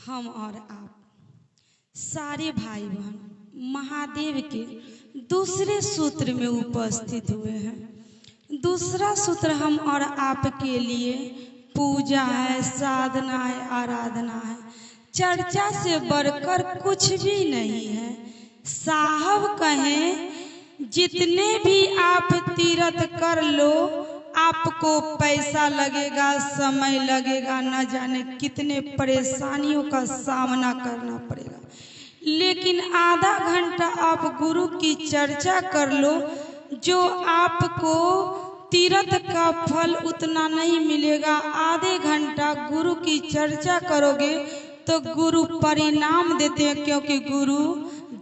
हम और आप सारे भाई बहन महादेव के दूसरे सूत्र में उपस्थित हुए हैं। दूसरा सूत्र हम और आपके लिए पूजा है, साधना है, आराधना है। चर्चा से बढ़कर कुछ भी नहीं है। साहब कहें जितने भी आप तीर्थ कर लो, आपको पैसा लगेगा, समय लगेगा, न जाने कितने परेशानियों का सामना करना पड़ेगा, लेकिन आधा घंटा आप गुरु की चर्चा कर लो, जो आपको तीर्थ का फल उतना नहीं मिलेगा। आधे घंटा गुरु की चर्चा करोगे तो गुरु परिणाम देते हैं, क्योंकि गुरु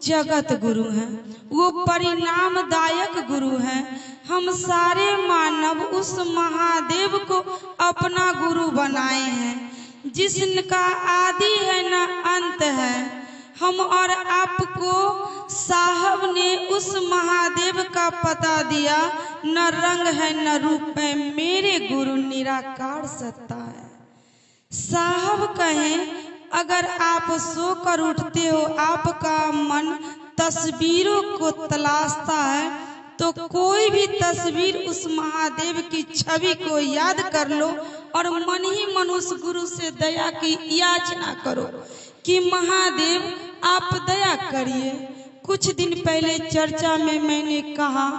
जगत गुरु हैं, वो परिणामदायक गुरु हैं। हम सारे मानव उस महादेव को अपना गुरु बनाए हैं, जिसका आदि है न अंत है। हम और आपको साहब ने उस महादेव का पता दिया, न रंग है न रूप है, मेरे गुरु निराकार सत्ता है। साहब कहें अगर आप सोकर उठते हो, आपका मन तस्वीरों को तलाशता है, तो कोई भी तस्वीर उस महादेव की छवि को याद कर लो और मन ही मन उस गुरु से दया की याचना करो कि महादेव आप दया करिए। कुछ दिन पहले चर्चा में मैंने कहा,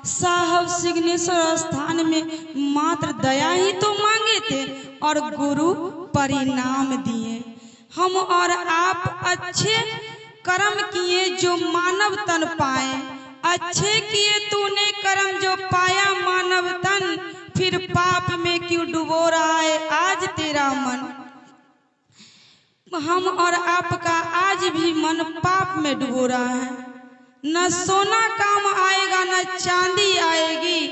साहब सिग्नेश्वर स्थान में मात्र दया ही तो मांगे थे और गुरु परिणाम दिए। हम और आप अच्छे कर्म किए जो मानव तन पाए, अच्छे किए तूने कर्म जो पाया मानव तन, फिर पाप में क्यों डुबो रहा है आज तेरा मन। हम और आपका आज भी मन पाप में डुबो रहा है। न सोना काम आएगा न चांदी आएगी।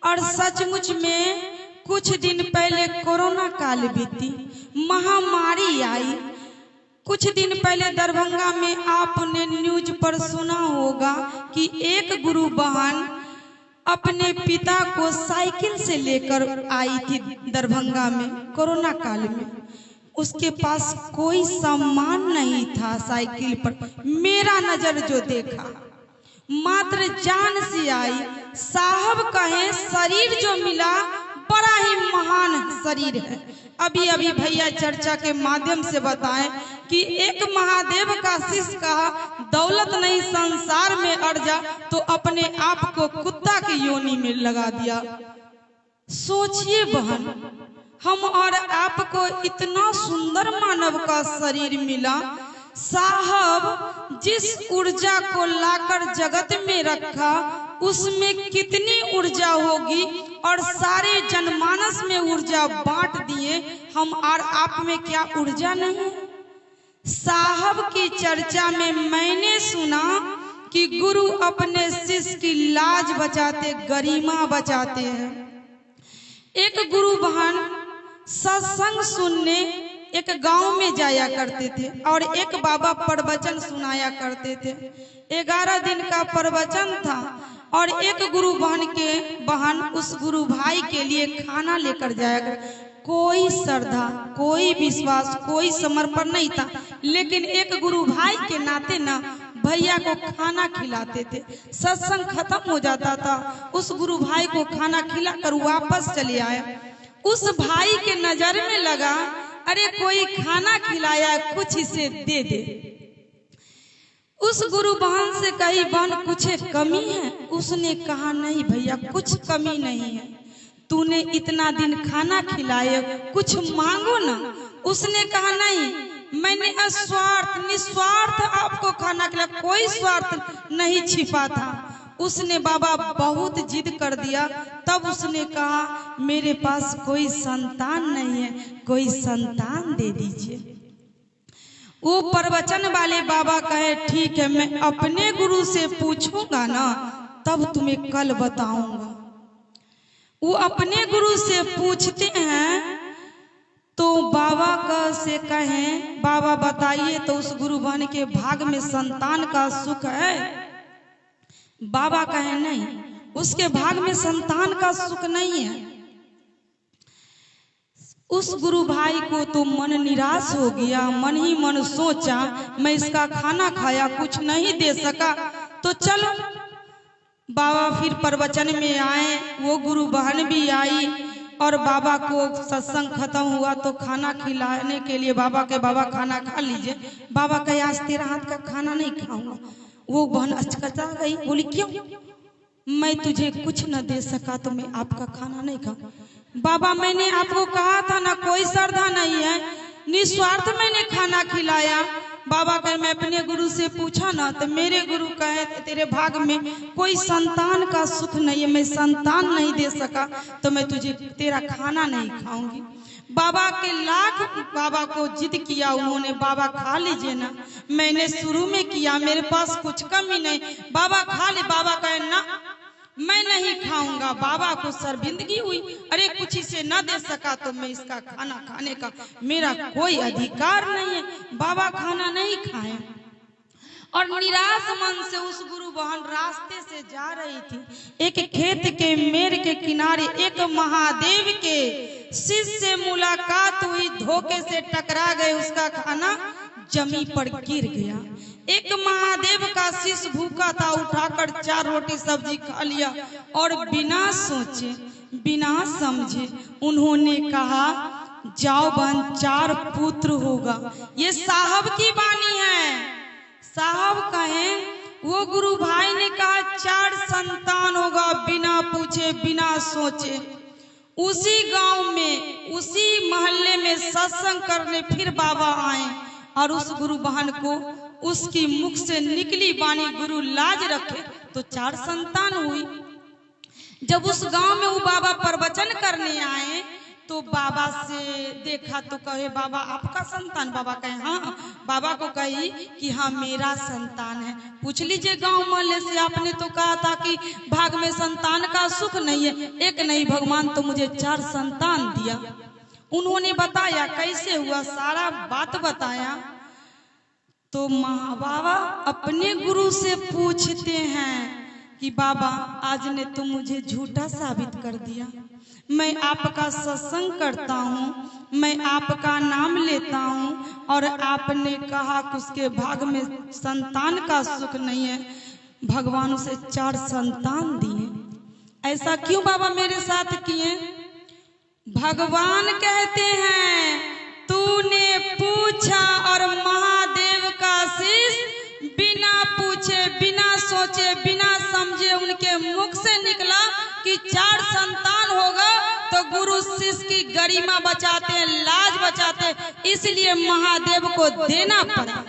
और सचमुच में कुछ दिन पहले कोरोना काल बीती, महामारी आई। कुछ दिन पहले दरभंगा में आपने न्यूज पर सुना होगा कि एक गुरु बहन अपने पिता को साइकिल से लेकर आई थी दरभंगा में कोरोना काल में। उसके पास कोई सामान नहीं था साइकिल पर, मेरा नजर जो देखा, मात्र जान से आई। साहब कहें शरीर जो मिला बड़ा ही महान शरीर है। अभी अभी भैया चर्चा के माध्यम से बताएं कि एक महादेव का शिष्य कहा, दौलत नहीं संसार में अर्जा, तो अपने आप को कुत्ता की योनि में लगा दिया। सोचिए बहन, हम और आपको इतना सुंदर मानव का शरीर मिला। साहब जिस ऊर्जा को लाकर जगत में रखा, उसमें कितनी ऊर्जा होगी, और सारे जनमानस में ऊर्जा बांट दिए। हम और आप में क्या ऊर्जा नहीं? साहब की चर्चा में मैंने सुना कि गुरु अपने शिष्य की लाज बचाते, गरिमा बचाते हैं। एक गुरु बहन सत्संग सुनने एक गांव में जाया करते थे और एक बाबा प्रवचन सुनाया करते थे। 11 दिन का प्रवचन था और एक गुरु बहन उस गुरु भाई के लिए खाना लेकर जाया कर। कोई श्रद्धा, कोई विश्वास, कोई समर्पण नहीं था, लेकिन एक गुरु भाई के नाते ना भैया को खाना खिलाते थे। सत्संग खत्म हो जाता था, उस गुरु भाई को खाना खिलाकर वापस चले आए। उस भाई के नजर में लगा, अरे कोई खाना खिलाया, कुछ इसे दे दे। उस गुरु बहन से कही, बहन कुछ कमी है? उसने कहा, नहीं भैया कुछ कमी नहीं है, तूने इतना दिन खाना खिलाए, कुछ मांगो ना। उसने कहा, नहीं मैंने अस्वार्थ निस्वार्थ आपको खाना खिलाया, कोई स्वार्थ नहीं छिपा था। उसने बाबा बहुत जिद कर दिया, तब उसने कहा, मेरे पास कोई संतान नहीं है, कोई संतान दे दीजिए। वो प्रवचन वाले बाबा कहे, ठीक है मैं अपने गुरु से पूछूंगा ना, तब तुम्हें कल बताऊंगा। वो अपने गुरु से पूछते हैं तो बाबा का से कहें, बाबा बताइए तो उस गुरु बहन के भाग में संतान का सुख है? बाबा कहे, नहीं उसके भाग में संतान का सुख नहीं है। उस गुरु भाई को तो मन निराश हो गया, मन ही मन सोचा मैं इसका खाना खाया कुछ नहीं दे सका तो चलो बाबा फिर प्रवचन में आए। वो गुरु बहन भी आई और बाबा को सत्संग खत्म हुआ तो खाना खिलाने के लिए बाबा के, बाबा खाना खा लीजिए। बाबा कहे आज तेरा हाथ का खाना नहीं खाऊंगा। वो बहन अचकचा गई, बोली क्यों? मैं तुझे कुछ न दे सका तो मैं आपका खाना नहीं खाऊं। बाबा मैंने आपको कहा था ना कोई श्रद्धा नहीं है, निस्वार्थ मैंने खाना खिलाया। बाबा कहे मैं अपने गुरु से पूछा ना तो मेरे गुरु कहे तेरे भाग में कोई संतान का सुख नहीं है, मैं संतान नहीं दे सका तो मैं तुझे तेरा खाना नहीं खाऊंगी। बाबा के लाख बाबा को जिद किया उन्होंने, बाबा खा लीजिए ना, मैंने शुरू में किया मेरे पास कुछ कमी नहीं, बाबा खा ले। बाबा कहे ना मैं नहीं खाऊंगा। बाबा को शर्मिंदगी हुई, अरे कुछ इसे न दे सका तो मैं इसका खाना खाने का मेरा कोई अधिकार नहीं है। बाबा खाना नहीं खाए और निराश मन से उस गुरु बहन रास्ते से जा रही थी। एक खेत के मेड़ के किनारे एक महादेव के शिष्य से मुलाकात हुई, धोखे से टकरा गए, उसका खाना जमी पर गिर गया। एक महादेव का शिष्य भूखा था, उठाकर 4 रोटी सब्जी खा लिया और बिना सोचे बिना समझे उन्होंने कहा जाओ बहन 4 पुत्र होगा। ये साहब की वाणी है। साहब कहें वो गुरु भाई ने कहा 4 संतान होगा, बिना पूछे बिना सोचे। उसी गांव में उसी मोहल्ले में सत्संग करने फिर बाबा आए और उस गुरु बहन को उसकी मुख से निकली वाणी गुरु लाज रखे तो 4 संतान हुई। जब उस गांव में वो बाबा प्रवचन करने आए तो बाबा से देखा तो कहे बाबा आपका संतान? बाबा कहे हाँ। बाबा को कही कि हाँ मेरा संतान है। पूछ लीजिए गांव मोहल्ले से, आपने तो कहा था कि भाग में संतान का सुख नहीं है। एक नहीं भगवान तो मुझे 4 संतान दिया। उन्होंने बताया कैसे हुआ, सारा बात बताया। तो बाबा अपने गुरु से पूछते हैं कि बाबा आज ने तुम मुझे झूठा साबित कर दिया, मैं आपका सत्संग करता हूँ, मैं आपका नाम लेता हूँ और आपने कहा कि उसके भाग में संतान का सुख नहीं है, भगवान उसे 4 संतान दिए। ऐसा क्यों बाबा मेरे साथ किए? भगवान कहते हैं तूने पूछा और महादेव का शिष्य बिना पूछे बिना सोचे बिना समझे उनके मुख से निकला कि 4 संतान होगा तो गुरु शिष्य की गरिमा बचाते, लाज बचाते, इसलिए महादेव को देना पड़ा।